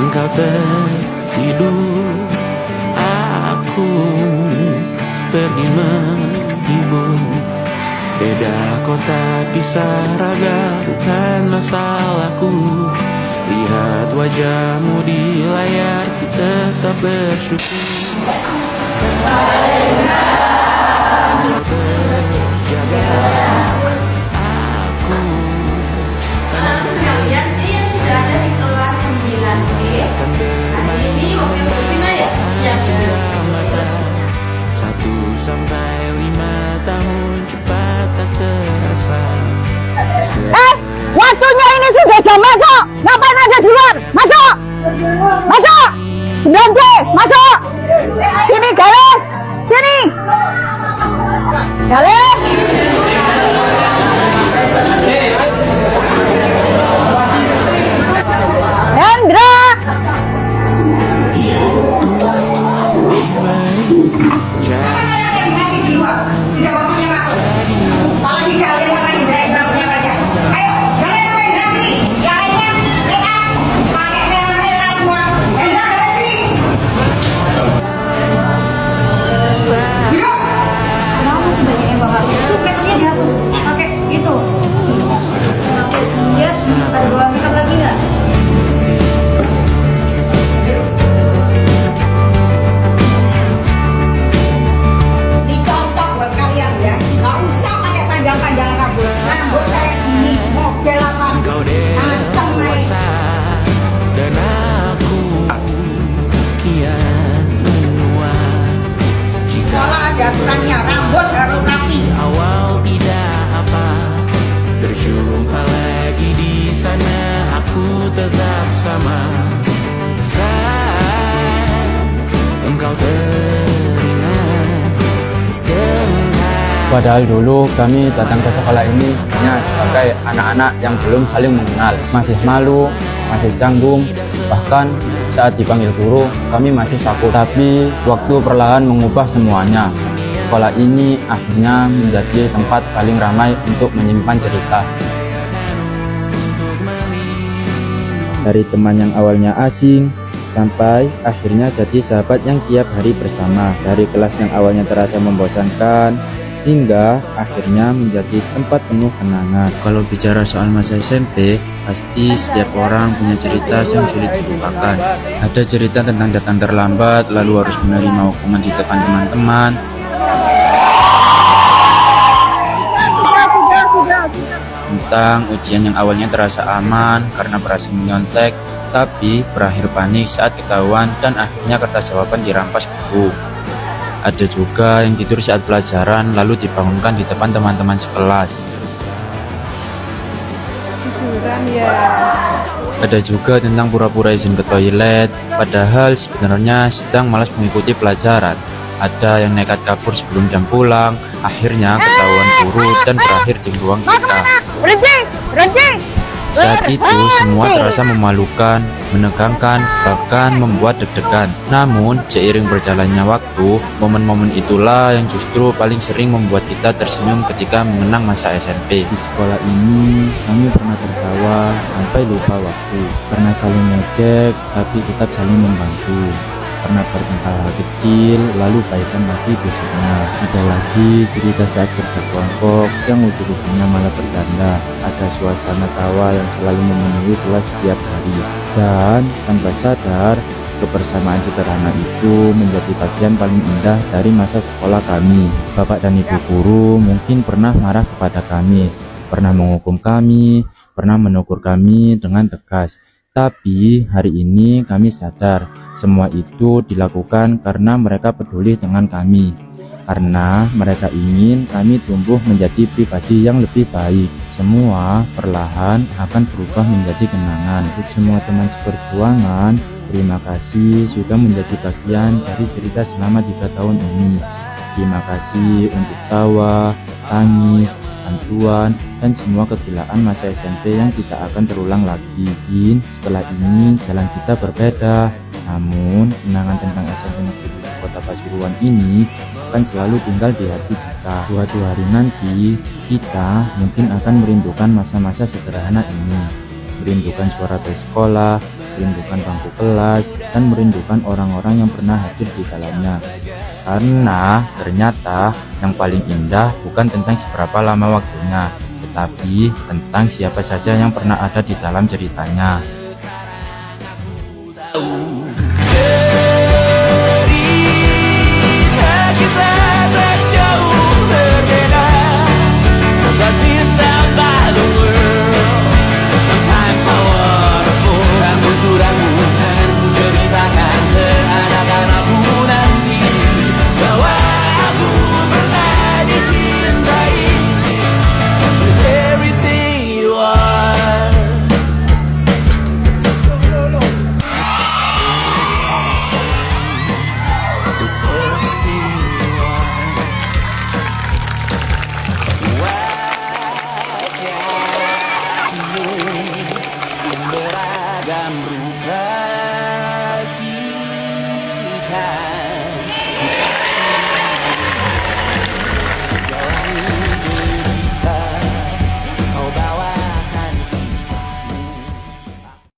Engkau tertidur, aku pergi menghibur. Beda kota, pisah raga, bukan masalahku. Lihat wajahmu di layar, ku tetap bersyukur. Anak-anak sekalian, ini yang sudah ada di kelas 9B. Hari ini waktu bersina ya? Siap ya? 1 sampai 5 tahun cepat tak terasa. Waktunya ini sudah jam masuk. Ngapain ada di luar? Masuk! Masuk! 9C, masuk! Sini, Galih! Sini! Galih! Hendra! Dan aku kian menua. Jika ada aturannya, rambut harus rapi. awal tidak apa, berjumpa lagi di sana, aku tetap sama. Saat engkau teringat tentang. Padahal dulu kami datang ke sekolah ini hanya sebagai anak-anak yang belum saling mengenal, masih malu, masih canggung, bahkan saat dipanggil guru kami masih takut. Tapi waktu perlahan mengubah semuanya. Sekolah ini akhirnya menjadi tempat paling ramai untuk menyimpan cerita. Dari teman yang awalnya asing, sampai akhirnya jadi sahabat yang tiap hari bersama. Dari kelas yang awalnya terasa membosankan, hingga akhirnya menjadi tempat penuh kenangan. Kalau bicara soal masa SMP, pasti setiap orang punya cerita yang sulit dilupakan. Ada cerita tentang datang terlambat, lalu harus menerima hukuman di depan teman-teman. Tentang ujian yang awalnya terasa aman karena berhasil menyontek, tapi berakhir panik saat ketahuan dan akhirnya kertas jawaban dirampas guru. Ada juga yang tidur saat pelajaran lalu dibangunkan di depan teman-teman sekelas. Ada juga tentang pura-pura izin ke toilet, padahal sebenarnya sedang malas mengikuti pelajaran. Ada yang nekat kabur sebelum jam pulang, akhirnya ketahuan guru dan berakhir di ruang kita. Berhenti! Saat itu semua terasa memalukan, menegangkan, bahkan membuat deg-degan. Namun seiring berjalannya waktu, momen-momen itulah yang justru paling sering membuat kita tersenyum ketika mengenang masa SMP. Di sekolah ini, kami pernah tertawa sampai lupa waktu. Pernah saling ngejek, tapi tetap saling membantu. Pernah bertengkar hal kecil, lalu baikan lagi besoknya. Ada lagi cerita saat kerja kelompok yang ujung-ujungnya malah bercanda. Ada suasana tawa yang selalu memenuhi kelas setiap hari. Dan tanpa sadar, kebersamaan sederhana itu menjadi bagian paling indah dari masa sekolah kami. Bapak dan Ibu guru mungkin pernah marah kepada kami, pernah menghukum kami, pernah menegur kami dengan tegas. Tapi hari ini kami sadar, semua itu dilakukan karena mereka peduli dengan kami. Karena mereka ingin kami tumbuh menjadi pribadi yang lebih baik. Semua perlahan akan berubah menjadi kenangan. Untuk semua teman seperjuangan, terima kasih sudah menjadi bagian dari cerita selama 3 tahun ini. Terima kasih untuk tawa, tangis, bantuan, dan semua kegilaan masa SMP yang tidak akan terulang lagi. Mungkin setelah ini jalan kita berbeda, namun kenangan tentang SMP Negeri Kota Pasuruan ini akan selalu tinggal di hati kita. Suatu hari nanti, kita mungkin akan merindukan masa-masa sederhana ini. Merindukan suara bel sekolah, merindukan bangku kelas dan merindukan orang-orang yang pernah hadir di dalamnya. Karena ternyata yang paling indah bukan tentang seberapa lama waktunya, tetapi tentang siapa saja yang pernah ada di dalam ceritanya.